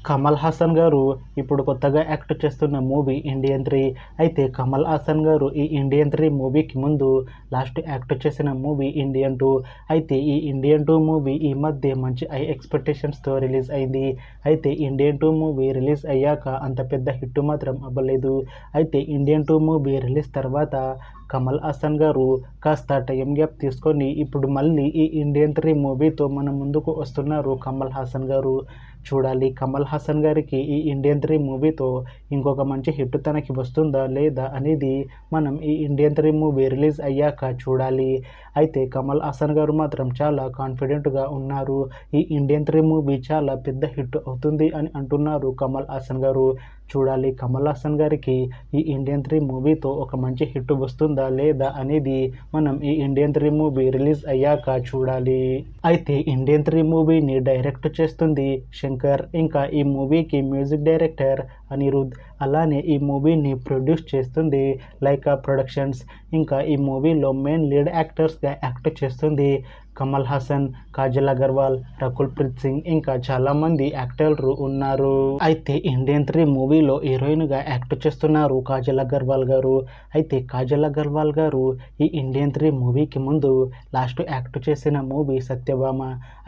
కమల్ హాసన్ గారు ఇప్పుడు కొత్తగా యాక్ట్ చేస్తున్న మూవీ ఇండియన్ 3. అయితే కమల్ హాసన్ గారు ఈ ఇండియన్ 3 మూవీకి ముందు లాస్ట్ యాక్ట్ చేసిన మూవీ ఇండియన్ 2. అయితే ఈ ఇండియన్ 2 మూవీ ఈ మధ్య మంచి హై ఎక్స్పెక్టేషన్స్తో రిలీజ్ అయింది. అయితే ఇండియన్ 2 మూవీ రిలీజ్ అయ్యాక అంత పెద్ద హిట్ మాత్రం అవ్వలేదు. అయితే ఇండియన్ 2 మూవీ రిలీజ్ తర్వాత కమల్ హాసన్ గారు కాస్త టైం గ్యాప్ తీసుకొని ఇప్పుడు మళ్ళీ ఈ ఇండియన్ 3 మూవీతో మన ముందుకు వస్తున్నారు కమల్ హాసన్ గారు. చూడాలి కమల్ హాసన్ గారికి ఈ ఇండియన్ 3 మూవీతో ఇంకొక మంచి హిట్ తనకి వస్తుందా లేదా అనేది మనం ఈ ఇండియన్ 3 మూవీ రిలీజ్ అయ్యాక చూడాలి. అయితే కమల్ హాసన్ గారు మాత్రం చాలా కాన్ఫిడెంట్గా ఉన్నారు. ఈ ఇండియన్ 3 మూవీ చాలా పెద్ద హిట్ అవుతుంది అని అంటున్నారు కమల్ హాసన్ గారు. చూడాలి కమల్ హాసన్ గారికి ఈ ఇండియన్ 3 మూవీతో ఒక మంచి హిట్ వస్తుందా లేదా అనేది మనం ఈ ఇండియన్ 3 మూవీ రిలీజ్ అయ్యాక చూడాలి. అయితే ఇండియన్ 3 మూవీని డైరెక్ట్ చేస్తుంది శంకర్, ఇంకా ఈ మూవీకి మ్యూజిక్ డైరెక్టర్ అనిరుద్, అలానే ఈ మూవీని ప్రొడ్యూస్ చేస్తుంది లైకా ప్రొడక్షన్స్. ఇంకా ఈ మూవీలో మెయిన్ లీడ్ యాక్టర్స్గా యాక్ట్ చేస్తుంది కమల్ హాసన్, కాజల్ అగర్వాల్, రకుల్ ప్రీత్ సింగ్, ఇంకా చాలామంది యాక్టర్లు ఉన్నారు. అయితే ఇండియన్ 3 మూవీలో హీరోయిన్గా యాక్ట్ చేస్తున్నారు కాజల్ అగర్వాల్ గారు. అయితే కాజల్ అగర్వాల్ గారు ఈ ఇండియన్ 3 మూవీకి ముందు లాస్ట్ యాక్ట్ చేసిన మూవీ సత్యభామ.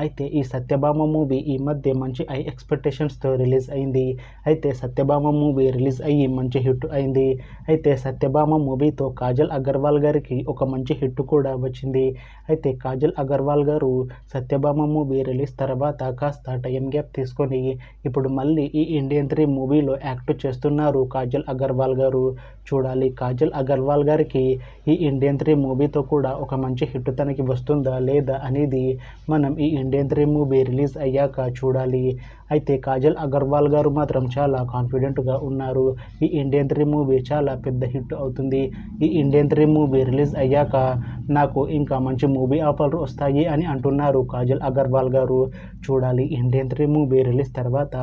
అయితే ఈ సత్యభామ మూవీ ఈ మధ్య మంచి హై ఎక్స్పెక్టేషన్స్తో రిలీజ్ అయింది. అయితే సత్యభామ మూవీ రిలీజ్ అయ్యి మంచి హిట్ అయింది. అయితే సత్యభామ మూవీతో కాజల్ అగర్వాల్ గారికి ఒక మంచి హిట్ కూడా వచ్చింది. అయితే కాజల్ అగర్వాల్ గారు సత్యభామ మూవీ రిలీజ్ తర్వాత కాస్త టైం గ్యాప్ తీసుకొని ఇప్పుడు మళ్ళీ ఈ ఇండియన్ 3 మూవీలో యాక్ట్ చేస్తున్నారు కాజల్ అగర్వాల్ గారు. చూడాలి కాజల్ అగర్వాల్ గారికి ఈ ఇండియన్ 3 మూవీతో కూడా ఒక మంచి హిట్ తనకి వస్తుందా లేదా అనేది మనం ఈ ఇండియన్ 3 మూవీ రిలీజ్ అయ్యాక చూడాలి. అయితే కాజల్ అగర్వాల్ గారు మాత్రం చాలా కాన్ఫిడెంట్గా ఉన్నారు. ఈ ఇండియన్ 3 మూవీ చాలా పెద్ద హిట్ అవుతుంది. ఈ ఇండియన్ 3 మూవీ రిలీజ్ అయ్యాక నాకు ఇంకా మంచి మూవీ ఆఫర్లు వస్తాయి అని అంటున్నారు కాజల్ అగర్వాల్ గారు. చూడాలి ఇండియన్ 3 మూవీ రిలీజ్ తర్వాత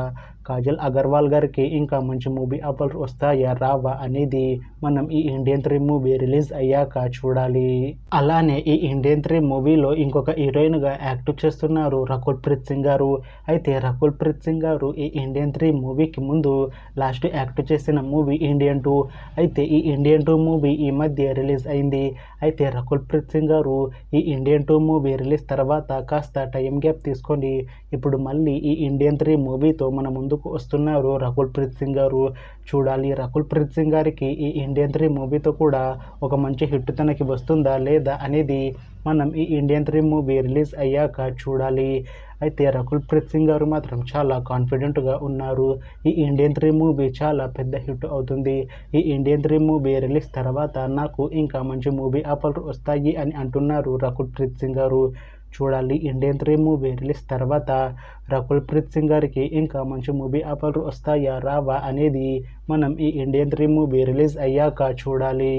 కాజల్ అగర్వాల్ గారికి ఇంకా మంచి మూవీ ఆఫర్లు వస్తాయా రావా అనేది మనం ఈ ఇండియన్ 3 మూవీ రిలీజ్ అయ్యాక చూడాలి. అలానే ఈ ఇండియన్ 3 మూవీలో ఇంకొక హీరోయిన్గా యాక్ట్ చేస్తున్నారు రకుల్ ప్రీత్ సింగ్ గారు. అయితే రకుల్ ప్రీత్ సింగ్ గారు ఈ ఇండియన్ 3 మూవీకి ముందు లాస్ట్ యాక్ట్ చేసిన మూవీ ఇండియన్ 2. అయితే ఈ ఇండియన్ 2 మూవీ ఈ మధ్య రిలీజ్ అయింది. అయితే రకుల్ ప్రీత్ సింగ్ గారు ఈ ఇండియన్ 2 మూవీ రిలీజ్ తర్వాత కాస్త టైం గ్యాప్ తీసుకొని ఇప్పుడు మళ్ళీ ఈ ఇండియన్ 3 మూవీతో మన ముందుకు వస్తున్నారు రకుల్ ప్రీత్ సింగ్ గారు. చూడాలి రకుల్ ప్రీత్ సింగ్ గారికి ఈ ఇండియన్ 3 మూవీతో కూడా ఒక మంచి హిట్ తనకి వస్తుందా లేదా అనేది మనం ఈ ఇండియన్ 3 మూవీ రిలీజ్ అయ్యాక చూడాలి. అయితే రకుల్ ప్రీత్ సింగ్ గారు మాత్రం చాలా కాన్ఫిడెంట్గా ఉన్నారు. ఈ ఇండియన్ 3 మూవీ చాలా పెద్ద హిట్ అవుతుంది. ఈ ఇండియన్ 3 మూవీ రిలీజ్ తర్వాత నాకు ఇంకా మంచి మూవీ ఆఫర్లు వస్తాయి అని అంటున్నారు రకుల్ ప్రీత్ సింగ్ గారు. చూడాలి ఇండియన్ 3 మూవీ రిలీజ్ తర్వాత రకుల్ ప్రీత్ సింగ్ గారికి ఇంకా మంచి మూవీ ఆఫర్లు వస్తాయా రావా అనేది మనం ఈ ఇండియన్ 3 మూవీ రిలీజ్ అయ్యాక చూడాలి.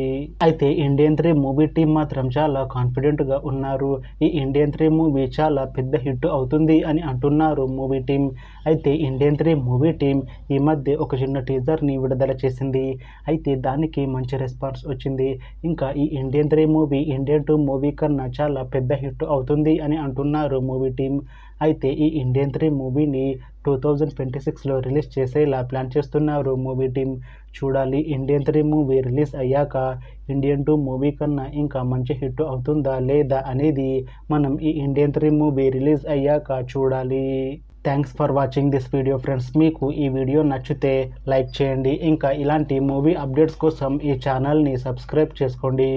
అయితే ఇండియన్ 3 మూవీ టీం మాత్రం చాలా కాన్ఫిడెంట్గా ఉన్నారు. ఈ ఇండియన్ 3 మూవీ చాలా పెద్ద హిట్ అవుతుంది అని అంటున్నారు మూవీ టీం. అయితే ఇండియన్ 3 మూవీ టీం ఈ మధ్య ఒక చిన్న టీజర్ని విడుదల చేసింది. అయితే దానికి మంచి రెస్పాన్స్ వచ్చింది. ఇంకా ఈ ఇండియన్ 3 మూవీ ఇండియన్ 2 మూవీ కన్నా చాలా పెద్ద హిట్ అవుతుంది అని అంటున్నారు మూవీ టీం. అయితే ఈ ఇండియన్ 3 మూవీని 2026లో రిలీజ్ చేసేలా ప్లాన్ చేస్తున్నారు మూవీ టీం. చూడాలి ఇండియన్ 3 మూవీ రిలీజ్ అయ్యాక ఇండియన్ 2 మూవీ కన్నా ఇంకా మంచి హిట్ అవుతుందా లేదా అనేది మనం ఈ ఇండియన్ 3 మూవీ రిలీజ్ అయ్యాక చూడాలి. Thanks for watching this video friends. మీకు ఈ వీడియో నచ్చితే లైక్ చేయండి. ఇంకా ఇలాంటి మూవీ అప్డేట్స్ కోసం ఈ ఛానల్ని సబ్స్క్రైబ్ చేసుకోండి.